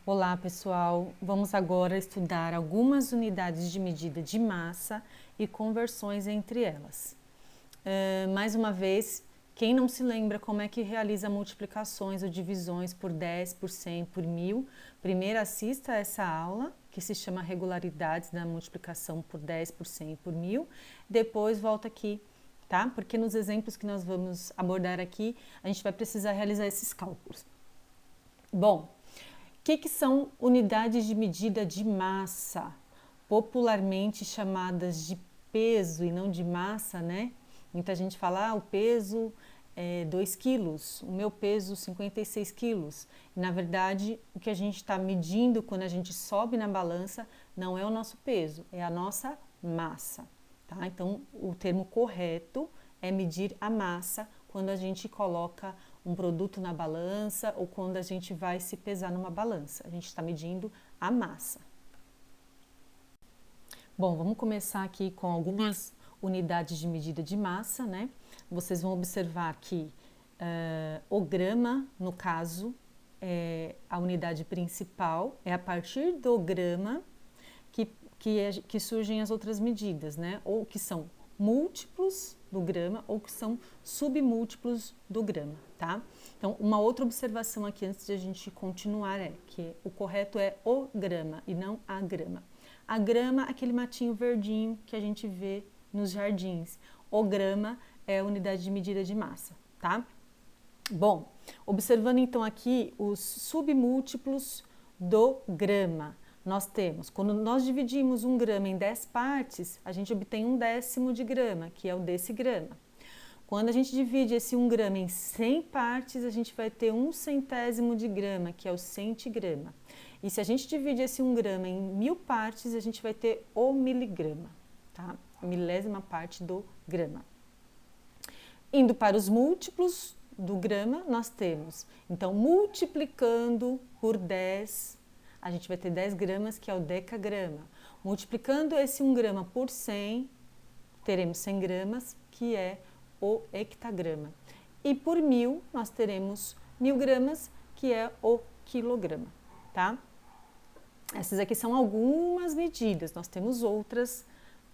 Olá, pessoal! Vamos agora estudar algumas unidades de medida de massa e conversões entre elas. Mais uma vez, quem não se lembra como é que realiza multiplicações ou divisões por 10, por 100, por 1000, primeiro assista a essa aula, que se chama Regularidades da Multiplicação por 10, por 100 e por 1000, depois volta aqui, tá? Porque nos exemplos que nós vamos abordar aqui, a gente vai precisar realizar esses cálculos. Bom, o que são unidades de medida de massa, popularmente chamadas de peso e não de massa, né? Muita gente fala, o peso é 2 quilos, o meu peso 56 quilos. E, na verdade, o que a gente está medindo quando a gente sobe na balança não é o nosso peso, é a nossa massa, tá? Então, o termo correto é medir a massa quando a gente coloca um produto na balança ou quando a gente vai se pesar numa balança. A gente está medindo a massa. Bom, vamos começar aqui com algumas unidades de medida de massa, né? Vocês vão observar que o grama, no caso, é a unidade principal, é a partir do grama que surgem as outras medidas, né? Ou que são múltiplos do grama ou que são submúltiplos do grama, tá? Então, uma outra observação aqui antes de a gente continuar é que o correto é o grama e não a grama. A grama, aquele matinho verdinho que a gente vê nos jardins. O grama é a unidade de medida de massa, tá? Bom, observando então aqui os submúltiplos do grama. Nós temos, quando nós dividimos um grama em 10 partes, a gente obtém 1/10 de grama, que é o decigrama. Quando a gente divide esse 1 grama em 100 partes, a gente vai ter 1/100 de grama, que é o centigrama. E se a gente divide esse 1 grama em 1000 partes, a gente vai ter o miligrama, tá? A milésima parte do grama. Indo para os múltiplos do grama, nós temos, então, multiplicando por 10, a gente vai ter 10 gramas, que é o decagrama. Multiplicando esse 1 grama por 100, teremos 100 gramas, que é o hectagrama. E por 1000, nós teremos 1000 gramas, que é o quilograma, tá? Essas aqui são algumas medidas, nós temos outras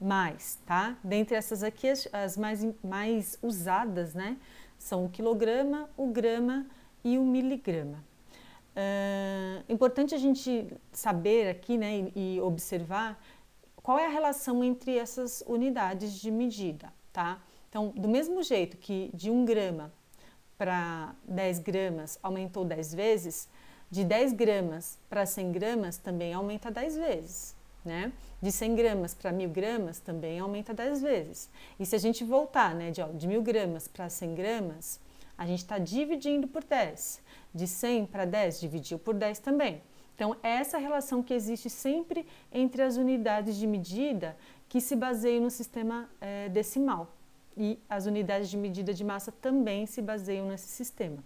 mais, tá? Dentre essas aqui, as mais usadas, né, são o quilograma, o grama e o miligrama. Importante a gente saber aqui, né, e observar qual é a relação entre essas unidades de medida, tá? Então, do mesmo jeito que de 1 grama para 10 gramas aumentou 10 vezes, de 10 gramas para 100 gramas também aumenta 10 vezes, né? De 100 gramas para 1000 gramas também aumenta 10 vezes. E se a gente voltar, né, de 1000 gramas para 100 gramas, a gente está dividindo por 10. De 100 para 10, dividiu por 10 também. Então, essa relação que existe sempre entre as unidades de medida que se baseiam no sistema decimal. E as unidades de medida de massa também se baseiam nesse sistema.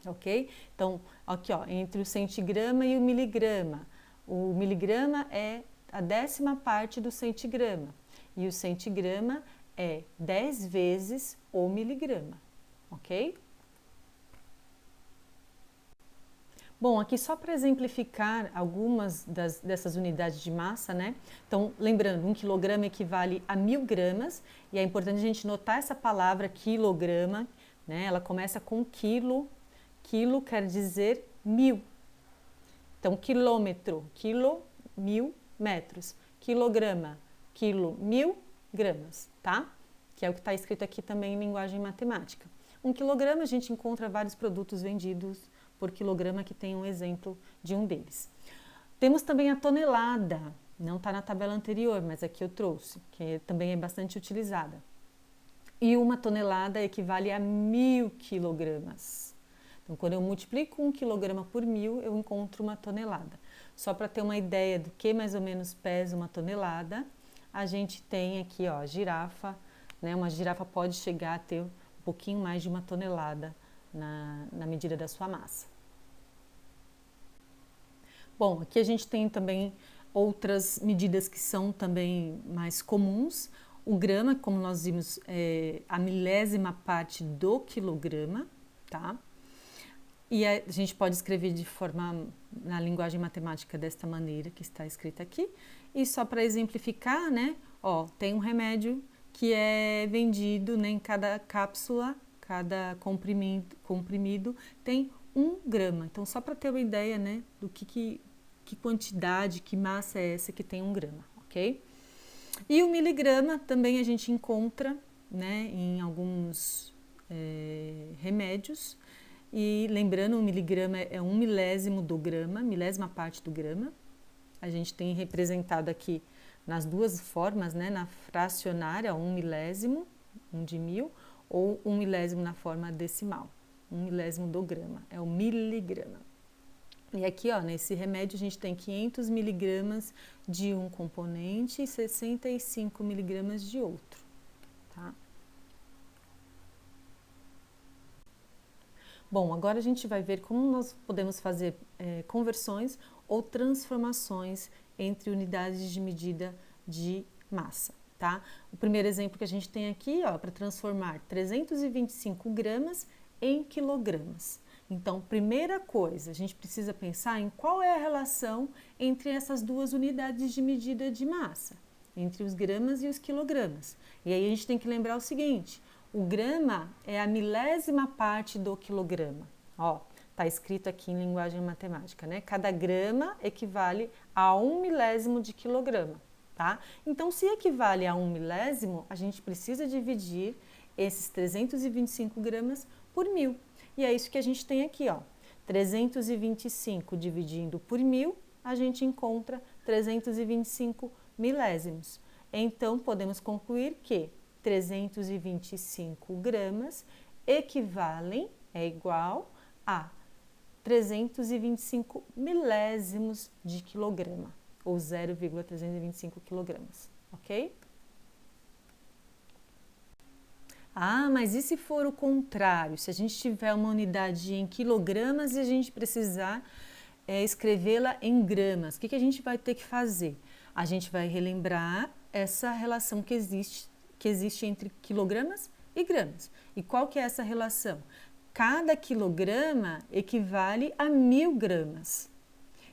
Ok? Então, aqui, ó, entre o centigrama e o miligrama. O miligrama é a 10ª parte do centigrama. E o centigrama é 10 vezes o miligrama. Ok? Bom, aqui só para exemplificar algumas dessas unidades de massa, né? Então, lembrando, 1 quilograma equivale a 1000 gramas, e é importante a gente notar essa palavra quilograma, né? Ela começa com quilo, quilo quer dizer 1000. Então, quilômetro, quilo, 1000 metros. Quilograma, quilo, 1000 gramas, tá? Que é o que está escrito aqui também em linguagem matemática. 1 quilograma, a gente encontra vários produtos vendidos por quilograma, que tem um exemplo de um deles. Temos também a tonelada, não está na tabela anterior, mas aqui eu trouxe, que também é bastante utilizada. E 1 tonelada equivale a 1000 quilogramas. Então, quando eu multiplico 1 quilograma por 1000, eu encontro 1 tonelada. Só para ter uma ideia do que mais ou menos pesa 1 tonelada, a gente tem aqui, ó, a girafa, né? Uma girafa pode chegar a ter um pouquinho mais de 1 tonelada na medida da sua massa. Bom, aqui a gente tem também outras medidas que são também mais comuns. O grama, como nós vimos, é a milésima parte do quilograma, tá? E a gente pode escrever de forma na linguagem matemática desta maneira que está escrita aqui. E só para exemplificar, né, ó, tem um remédio que é vendido, né, em cada cápsula, cada comprimido tem 1 grama. Então, só para ter uma ideia, né, do que quantidade, que massa é essa que tem 1 grama, ok? E o miligrama também a gente encontra, né, em alguns remédios. E lembrando, o miligrama é 1 milésimo do grama, milésima parte do grama. A gente tem representado aqui nas duas formas, né, na fracionária, 1 milésimo, 1 de 1000, ou 1 milésimo na forma decimal, 1 milésimo do grama, é o miligrama. E aqui, ó, nesse remédio a gente tem 500 miligramas de um componente e 65 miligramas de outro, tá? Bom, agora a gente vai ver como nós podemos fazer conversões ou transformações entre unidades de medida de massa, tá? O primeiro exemplo que a gente tem aqui, ó, para transformar 325 gramas em quilogramas. Então, primeira coisa, a gente precisa pensar em qual é a relação entre essas duas unidades de medida de massa, entre os gramas e os quilogramas. E aí a gente tem que lembrar o seguinte: o grama é a milésima parte do quilograma. Ó, tá escrito aqui em linguagem matemática, né? Cada grama equivale a 1 milésimo de quilograma, tá? Então, se equivale a 1 milésimo, a gente precisa dividir esses 325 gramas por 1000. E é isso que a gente tem aqui, ó. 325 dividindo por 1000, a gente encontra 325 milésimos. Então, podemos concluir que 325 gramas equivalem, é igual a 325 milésimos de quilograma, ou 0,325 quilogramas, ok? Ah, mas e se for o contrário? Se a gente tiver uma unidade em quilogramas e a gente precisar escrevê-la em gramas, o que a gente vai ter que fazer? A gente vai relembrar essa relação que existe entre quilogramas e gramas. E qual que é essa relação? Cada quilograma equivale a 1000 gramas.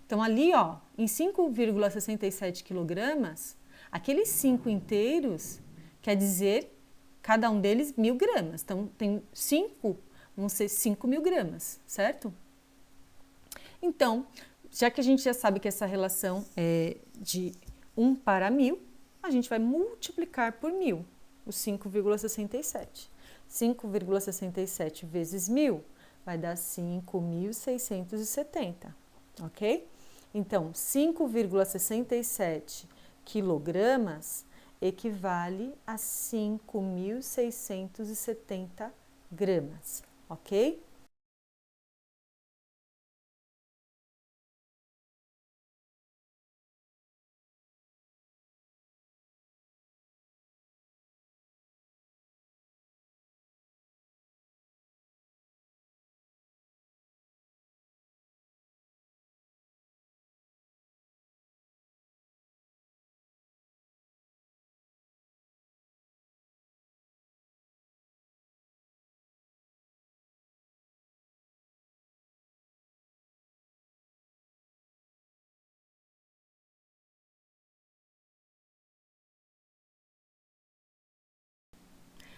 Então, ali, ó, em 5,67 quilogramas, aqueles 5 inteiros quer dizer cada um deles 1000 gramas. Então, tem 5, vão ser 5.000 gramas, certo? Então, já que a gente já sabe que essa relação é de 1 para 1000, a gente vai multiplicar por 1000, o 5,67. 5,67 vezes 1000 vai dar 5.670, ok? Então, 5,67 quilogramas equivale a 5.670 gramas, ok?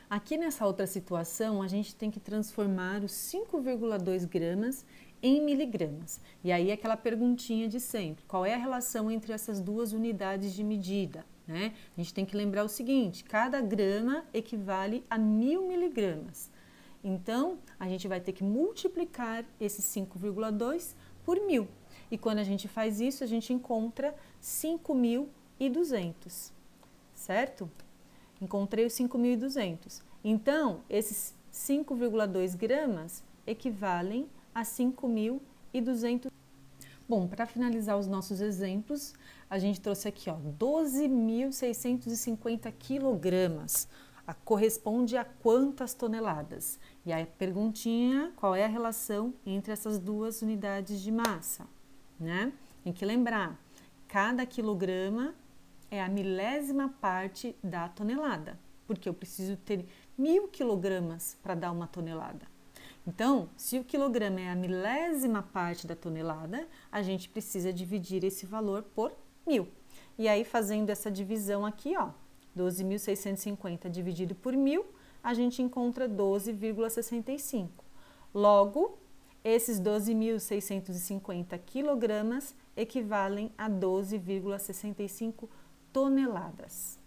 Aqui nessa outra situação, a gente tem que transformar os 5,2 gramas em miligramas. E aí aquela perguntinha de sempre, qual é a relação entre essas duas unidades de medida, né? A gente tem que lembrar o seguinte, cada grama equivale a 1000 miligramas. Então, a gente vai ter que multiplicar esse 5,2 por 1000. E quando a gente faz isso, a gente encontra 5.200, certo? Encontrei os 5.200. Então, esses 5,2 gramas equivalem a 5.200. Bom, para finalizar os nossos exemplos, a gente trouxe aqui, ó, 12.650 quilogramas. Corresponde a quantas toneladas? E aí a perguntinha, qual é a relação entre essas duas unidades de massa, né? Tem que lembrar, cada quilograma é a milésima parte da tonelada, porque eu preciso ter 1000 quilogramas para dar uma tonelada. Então, se o quilograma é a milésima parte da tonelada, a gente precisa dividir esse valor por 1.000. E aí, fazendo essa divisão aqui, ó, 12.650 dividido por 1.000, a gente encontra 12,65. Logo, esses 12.650 quilogramas equivalem a 12,65 toneladas.